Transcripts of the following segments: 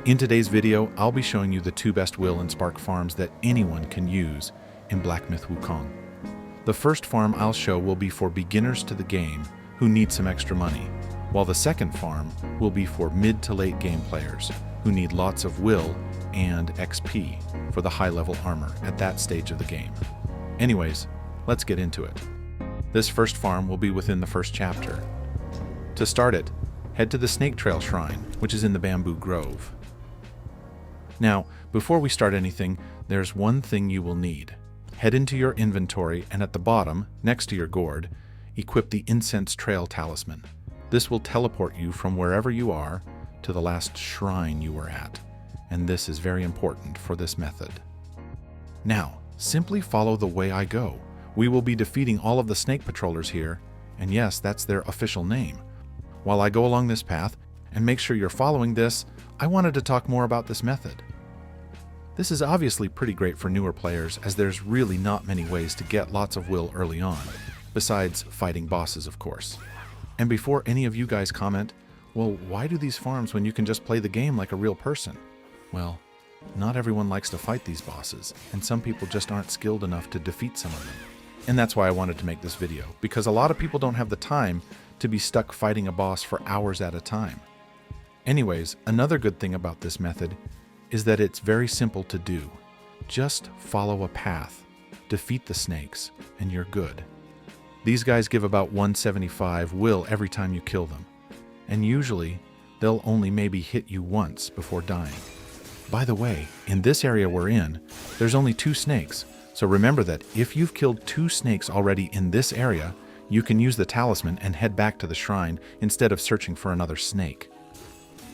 In today's video, I'll be showing you the two best will and spark farms that anyone can use in Black Myth Wukong. The first farm I'll show will be for beginners to the game who need some extra money, while the second farm will be for mid to late game players who need lots of will and XP for the high-level armor at that stage of the game. Anyways, let's get into it. This first farm will be within the first chapter. To start it, head to the Snake Trail Shrine, which is in the Bamboo Grove. Now, before we start anything, there's one thing you will need. Head into your inventory and at the bottom, next to your gourd, equip the Incense Trail Talisman. This will teleport you from wherever you are to the last shrine you were at, and this is very important for this method. Now, simply follow the way I go. We will be defeating all of the snake patrollers here, and yes, that's their official name. While I go along this path, and make sure you're following this, I wanted to talk more about this method. This is obviously pretty great for newer players, as there's really not many ways to get lots of will early on, besides fighting bosses, of course. And before any of you guys comment, well, why do these farms when you can just play the game like a real person? Well, not everyone likes to fight these bosses, and some people just aren't skilled enough to defeat some of them. And that's why I wanted to make this video, because a lot of people don't have the time to be stuck fighting a boss for hours at a time. Anyways, another good thing about this method is that it's very simple to do. Just follow a path, defeat the snakes, and you're good. These guys give about 175 will every time you kill them, and usually they'll only maybe hit you once before dying. By the way, in this area we're in, there's only 2 snakes, so remember that if you've killed 2 snakes already in this area, you can use the talisman and head back to the shrine instead of searching for another snake.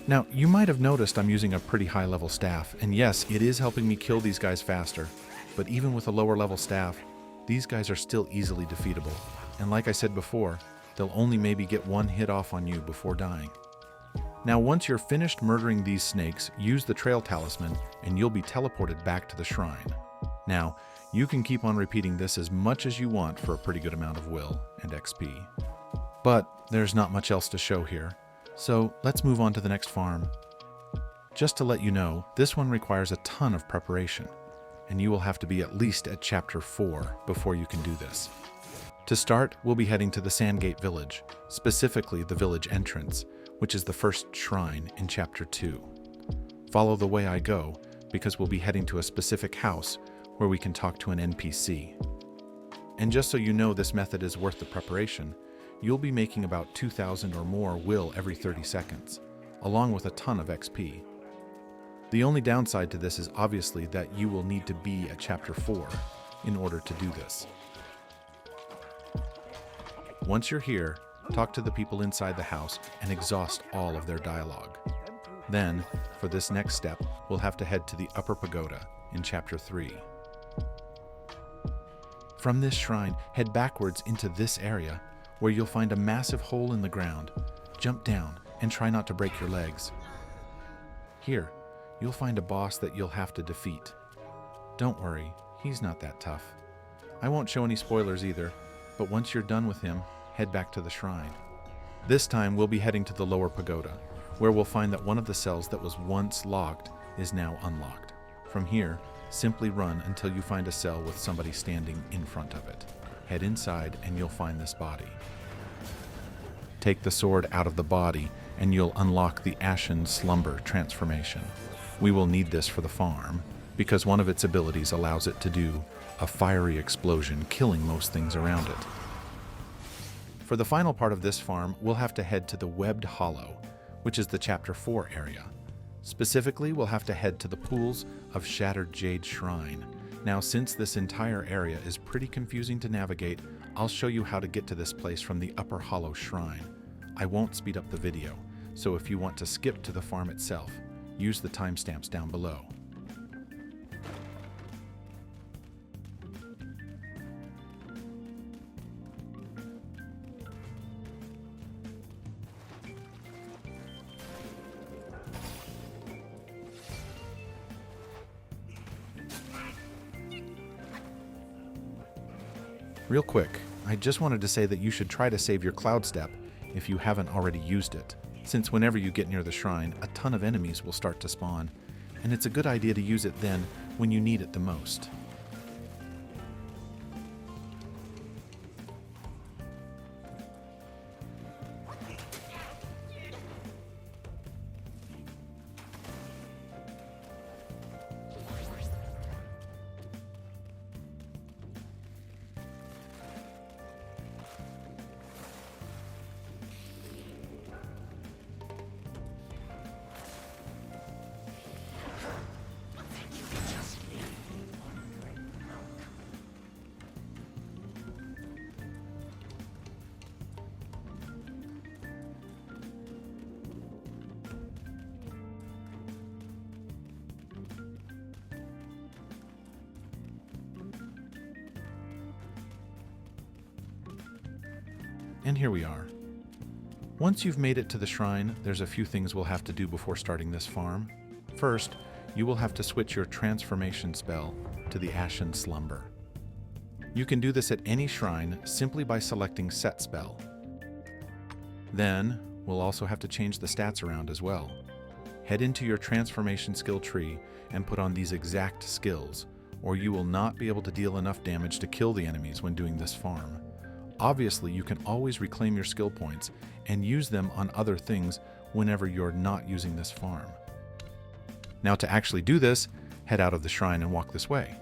Now, you might have noticed I'm using a pretty high-level staff, and yes, it is helping me kill these guys faster, but even with a lower-level staff, these guys are still easily defeatable, and like I said before, they'll only maybe get 1 hit off on you before dying. Now, once you're finished murdering these snakes, use the trail talisman, and you'll be teleported back to the shrine. Now, you can keep on repeating this as much as you want for a pretty good amount of will and XP. But there's not much else to show here. So let's move on to the next farm. Just to let you know, this one requires a ton of preparation, and you will have to be at least at chapter 4 before you can do this. To start, we'll be heading to the Sandgate Village, specifically the village entrance, which is the first shrine in chapter 2. Follow the way I go, because we'll be heading to a specific house where we can talk to an NPC. And just so you know this method is worth the preparation, you'll be making about 2,000 or more will every 30 seconds, along with a ton of XP. The only downside to this is obviously that you will need to be at chapter 4 in order to do this. Once you're here, talk to the people inside the house and exhaust all of their dialogue. Then, for this next step, we'll have to head to the Upper Pagoda in chapter 3. From this shrine, head backwards into this area, where you'll find a massive hole in the ground. Jump down and try not to break your legs. Here, you'll find a boss that you'll have to defeat. Don't worry, he's not that tough. I won't show any spoilers either, but once you're done with him, head back to the shrine. This time we'll be heading to the Lower Pagoda, where we'll find that one of the cells that was once locked is now unlocked. From here, simply run until you find a cell with somebody standing in front of it. Head inside and you'll find this body. Take the sword out of the body and you'll unlock the Ashen Slumber transformation. We will need this for the farm, because one of its abilities allows it to do a fiery explosion, killing most things around it. For the final part of this farm, we'll have to head to the Webbed Hollow, which is the chapter 4 area. Specifically, we'll have to head to the Pools of Shattered Jade Shrine. Now, since this entire area is pretty confusing to navigate, I'll show you how to get to this place from the Upper Hollow Shrine. I won't speed up the video, so if you want to skip to the farm itself, use the timestamps down below. Real quick, I just wanted to say that you should try to save your Cloud Step if you haven't already used it. since whenever you get near the shrine, a ton of enemies will start to spawn, and it's a good idea to use it then when you need it the most. And here we are. Once you've made it to the shrine, there's a few things we'll have to do before starting this farm. First, you will have to switch your transformation spell to the Ashen Slumber. You can do this at any shrine simply by selecting Set Spell. Then, we'll also have to change the stats around as well. Head into your transformation skill tree and put on these exact skills, or you will not be able to deal enough damage to kill the enemies when doing this farm. Obviously, you can always reclaim your skill points and use them on other things whenever you're not using this farm. Now to actually do this, head out of the shrine and walk this way.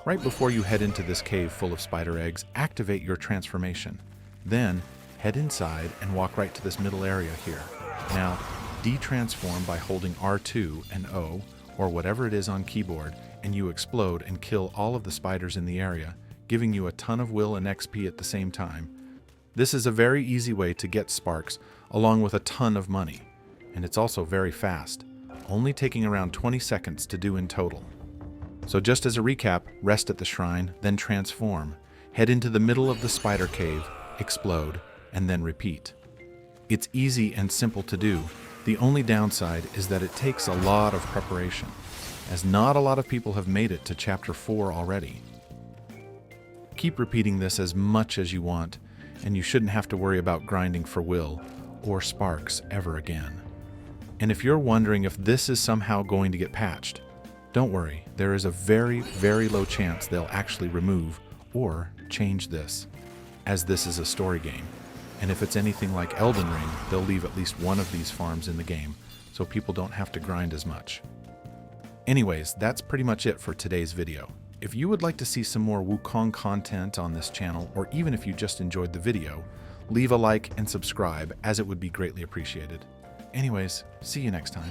Right before you head into this cave full of spider eggs, activate your transformation. Then, head inside and walk right to this middle area here. Now, de-transform by holding R2 and O, or whatever it is on keyboard, and you explode and kill all of the spiders in the area, giving you a ton of will and XP at the same time. This is a very easy way to get sparks, along with a ton of money. And it's also very fast, only taking around 20 seconds to do in total. So just as a recap, rest at the shrine, then transform, head into the middle of the spider cave, explode, and then repeat. It's easy and simple to do. The only downside is that it takes a lot of preparation, as not a lot of people have made it to Chapter 4 already. Keep repeating this as much as you want, and you shouldn't have to worry about grinding for will or sparks ever again. And if you're wondering if this is somehow going to get patched, don't worry, there is a very, very low chance they'll actually remove or change this, as this is a story game. And if it's anything like Elden Ring, they'll leave at least one of these farms in the game, so people don't have to grind as much. Anyways, that's pretty much it for today's video. If you would like to see some more Wukong content on this channel, or even if you just enjoyed the video, leave a like and subscribe, as it would be greatly appreciated. Anyways, see you next time.